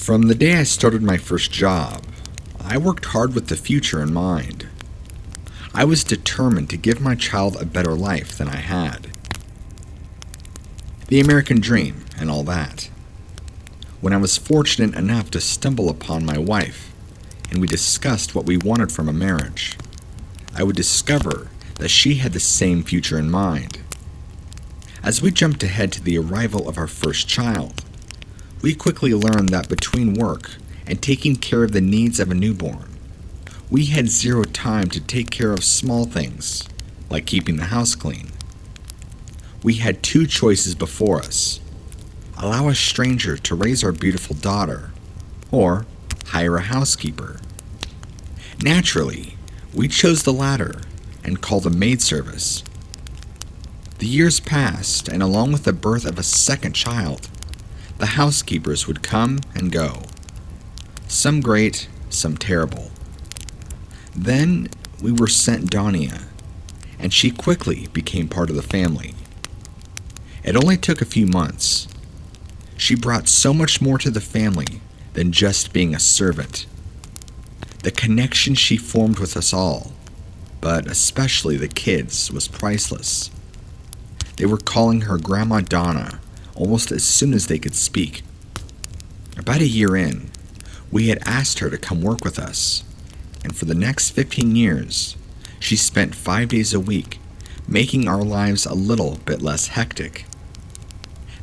From the day I started my first job, I worked hard with the future in mind. I was determined to give my child a better life than I had. The American dream and all that. When I was fortunate enough to stumble upon my wife, and we discussed what we wanted from a marriage, I would discover that she had the same future in mind. As we jumped ahead to the arrival of our first child, we quickly learned that between work and taking care of the needs of a newborn, we had zero time to take care of small things, like keeping the house clean. We had two choices before us: allow a stranger to raise our beautiful daughter, or hire a housekeeper. Naturally, we chose the latter and called a maid service. The years passed, and along with the birth of a second child, the housekeepers would come and go. Some great, some terrible. Then we were sent Dania, and she quickly became part of the family. It only took a few months. She brought so much more to the family than just being a servant. The connection she formed with us all, but especially the kids, was priceless. They were calling her Grandma Donna almost as soon as they could speak. About a year in, we had asked her to come work with us, and for the next 15 years, she spent 5 days a week, making our lives a little bit less hectic.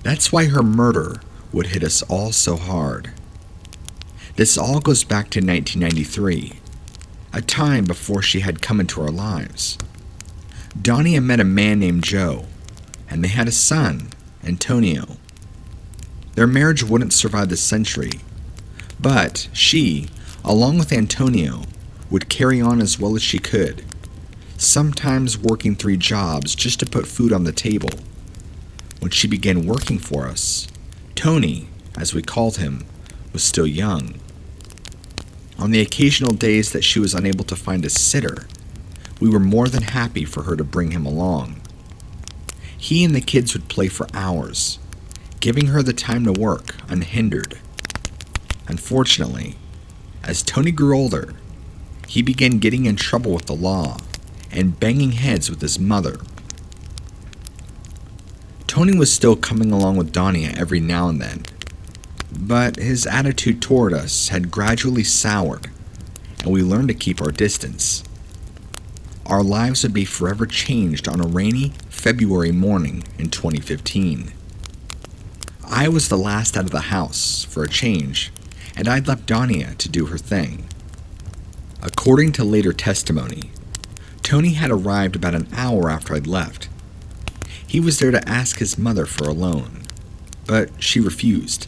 That's why her murder would hit us all so hard. This all goes back to 1993, a time before she had come into our lives. Dania met a man named Joe, and they had a son, Antonio. Their marriage wouldn't survive the century, but she, along with Antonio, would carry on as well as she could, sometimes working 3 jobs just to put food on the table. When she began working for us, Tony, as we called him, was still young. On the occasional days that she was unable to find a sitter, we were more than happy for her to bring him along. He and the kids would play for hours, giving her the time to work unhindered. Unfortunately, as Tony grew older, he began getting in trouble with the law and banging heads with his mother. Tony was still coming along with Dania every now and then, but his attitude toward us had gradually soured, and we learned to keep our distance. Our lives would be forever changed on a rainy February morning in 2015. I was the last out of the house, for a change, and I'd left Dania to do her thing. According to later testimony, Tony had arrived about an hour after I'd left. He was there to ask his mother for a loan, but she refused.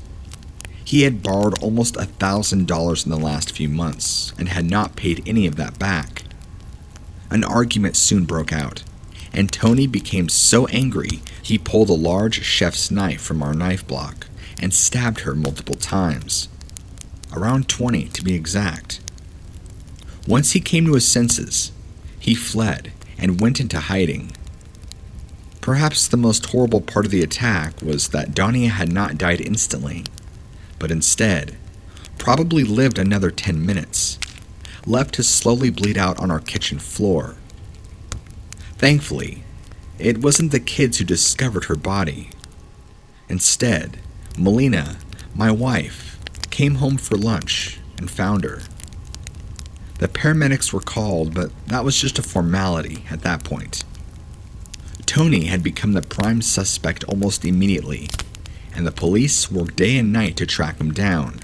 He had borrowed almost $1,000 in the last few months and had not paid any of that back. An argument soon broke out, and Tony became so angry he pulled a large chef's knife from our knife block and stabbed her multiple times. Around 20 to be exact. Once he came to his senses, he fled and went into hiding. Perhaps the most horrible part of the attack was that Dania had not died instantly, but instead, probably lived another 10 minutes, left to slowly bleed out on our kitchen floor. Thankfully, it wasn't the kids who discovered her body. Instead, Melina, my wife, came home for lunch and found her. The paramedics were called, but that was just a formality at that point. Tony had become the prime suspect almost immediately, and the police worked day and night to track him down.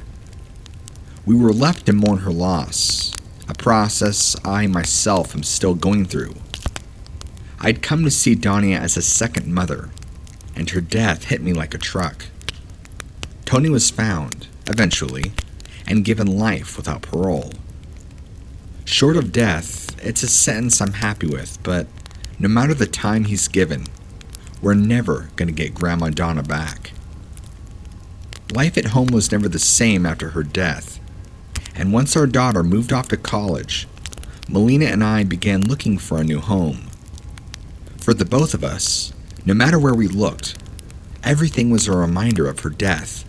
We were left to mourn her loss, a process I myself am still going through. I'd come to see Dania as a second mother, and her death hit me like a truck. Tony was found, eventually, and given life without parole. Short of death, it's a sentence I'm happy with, but no matter the time he's given, we're never going to get Grandma Donna back. Life at home was never the same after her death, and once our daughter moved off to college, Melina and I began looking for a new home. For the both of us, no matter where we looked, everything was a reminder of her death.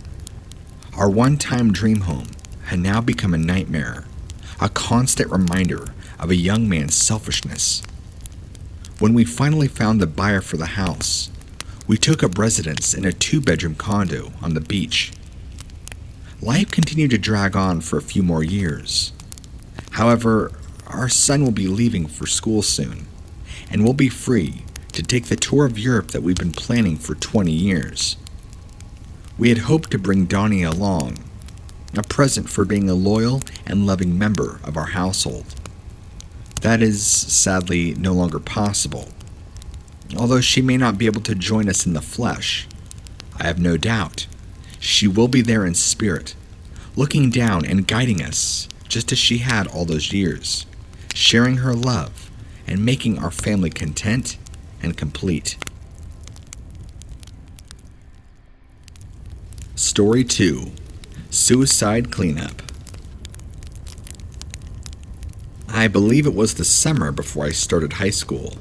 Our one-time dream home had now become a nightmare, a constant reminder of a young man's selfishness. When we finally found the buyer for the house, we took up residence in a 2-bedroom condo on the beach. Life continued to drag on for a few more years. However, our son will be leaving for school soon, and we'll be free to take the tour of Europe that we've been planning for 20 years. We had hoped to bring Donnie along, a present for being a loyal and loving member of our household. That is sadly no longer possible. Although she may not be able to join us in the flesh, I have no doubt she will be there in spirit, looking down and guiding us just as she had all those years, sharing her love and making our family content and complete. Story 2: Suicide Cleanup. I believe it was the summer before I started high school.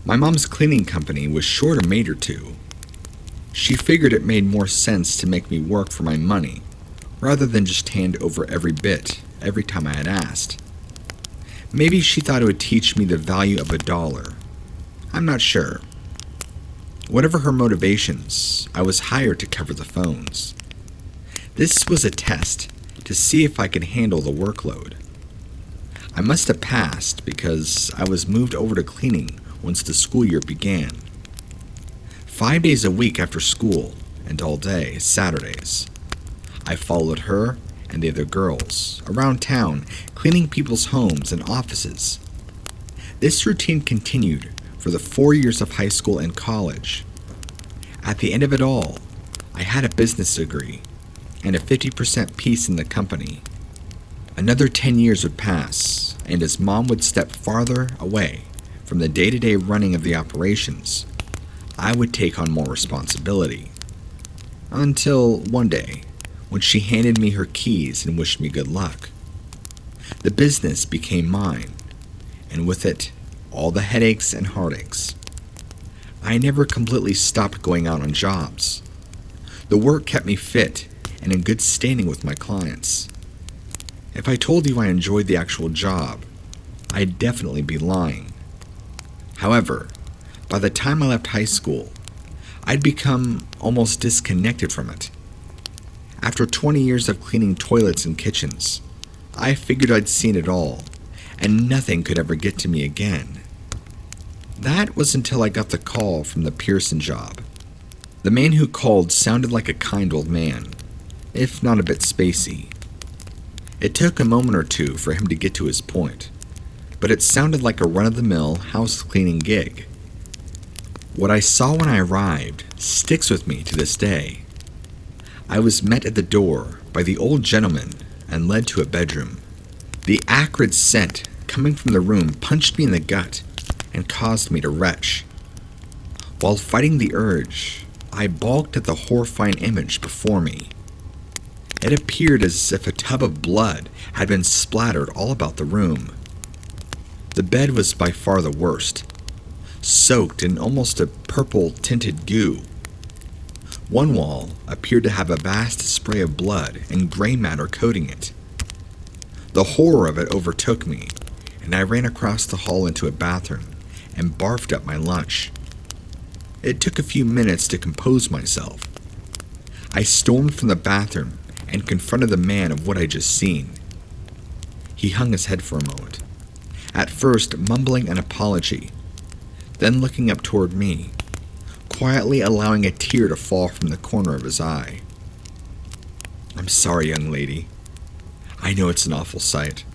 My mom's cleaning company was short a maid or two. She figured it made more sense to make me work for my money, rather than just hand over every bit every time I had asked. Maybe she thought it would teach me the value of $1. I'm not sure. Whatever her motivations, I was hired to cover the phones. This was a test to see if I could handle the workload. I must have passed because I was moved over to cleaning once the school year began. 5 days a week after school and all day Saturdays, I followed her and the other girls around town cleaning people's homes and offices. This routine continued for the 4 years of high school and college. At the end of it all, I had a business degree and a 50% piece in the company. Another 10 years would pass, and as Mom would step farther away from the day-to-day running of the operations, I would take on more responsibility. Until one day, when she handed me her keys and wished me good luck. The business became mine, and with it, all the headaches and heartaches. I never completely stopped going out on jobs. The work kept me fit and in good standing with my clients. If I told you I enjoyed the actual job, I'd definitely be lying. However, by the time I left high school, I'd become almost disconnected from it. After 20 years of cleaning toilets and kitchens, I figured I'd seen it all, and nothing could ever get to me again. That was until I got the call from the Pearson job. The man who called sounded like a kind old man, if not a bit spacey. It took a moment or two for him to get to his point, but it sounded like a run-of-the-mill house cleaning gig. What I saw when I arrived sticks with me to this day. I was met at the door by the old gentleman and led to a bedroom. The acrid scent coming from the room punched me in the gut and caused me to retch. While fighting the urge, I balked at the horrifying image before me. It appeared as if a tub of blood had been splattered all about the room. The bed was by far the worst, soaked in almost a purple-tinted goo. One wall appeared to have a vast spray of blood and gray matter coating it. The horror of it overtook me, and I ran across the hall into a bathroom and barfed up my lunch. It took a few minutes to compose myself. I stormed from the bathroom and confronted the man of what I just seen. He hung his head for a moment, at first mumbling an apology, then looking up toward me, quietly allowing a tear to fall from the corner of his eye. "I'm sorry, young lady. I know it's an awful sight.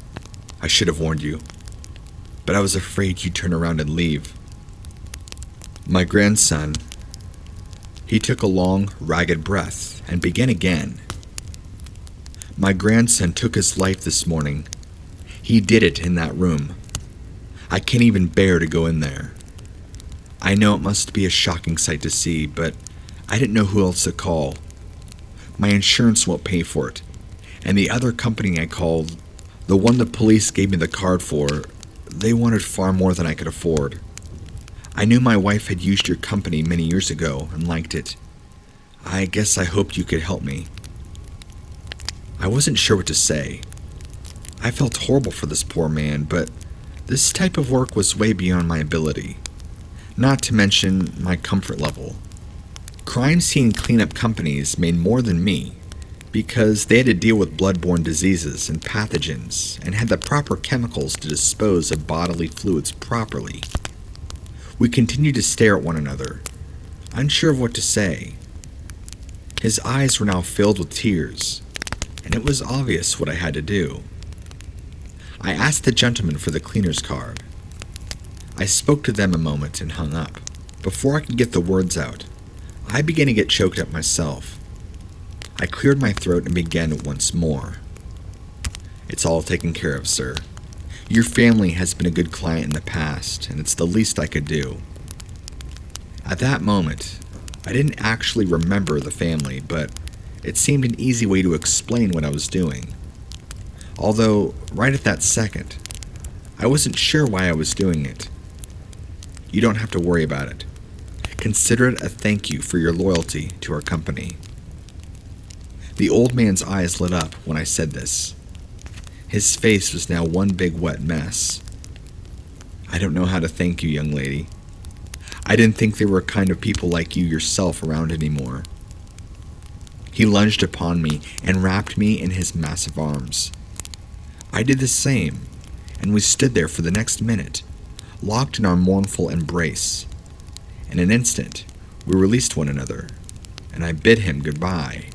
I should have warned you, but I was afraid you'd turn around and leave. My grandson..." He took a long, ragged breath and began again. "My grandson took his life this morning. He did it in that room. I can't even bear to go in there. I know it must be a shocking sight to see, but I didn't know who else to call. My insurance won't pay for it, and the other company I called, the one the police gave me the card for, they wanted far more than I could afford. I knew my wife had used your company many years ago and liked it. I guess I hoped you could help me." I wasn't sure what to say. I felt horrible for this poor man, but this type of work was way beyond my ability, not to mention my comfort level. Crime scene cleanup companies made more than me because they had to deal with bloodborne diseases and pathogens and had the proper chemicals to dispose of bodily fluids properly. We continued to stare at one another, unsure of what to say. His eyes were now filled with tears, and it was obvious what I had to do. I asked the gentleman for the cleaner's card. I spoke to them a moment and hung up. Before I could get the words out, I began to get choked up myself. I cleared my throat and began once more. It's all taken care of, sir. Your family has been a good client in the past, and it's the least I could do. At that moment, I didn't actually remember the family, but it seemed an easy way to explain what I was doing. Although, right at that second, I wasn't sure why I was doing it. You don't have to worry about it. Consider it a thank you for your loyalty to our company. The old man's eyes lit up when I said this. His face was now one big wet mess. I don't know how to thank you, young lady. I didn't think there were kind of people like you yourself around anymore. He lunged upon me and wrapped me in his massive arms. I did the same, and we stood there for the next minute, locked in our mournful embrace. In an instant, we released one another, and I bid him goodbye.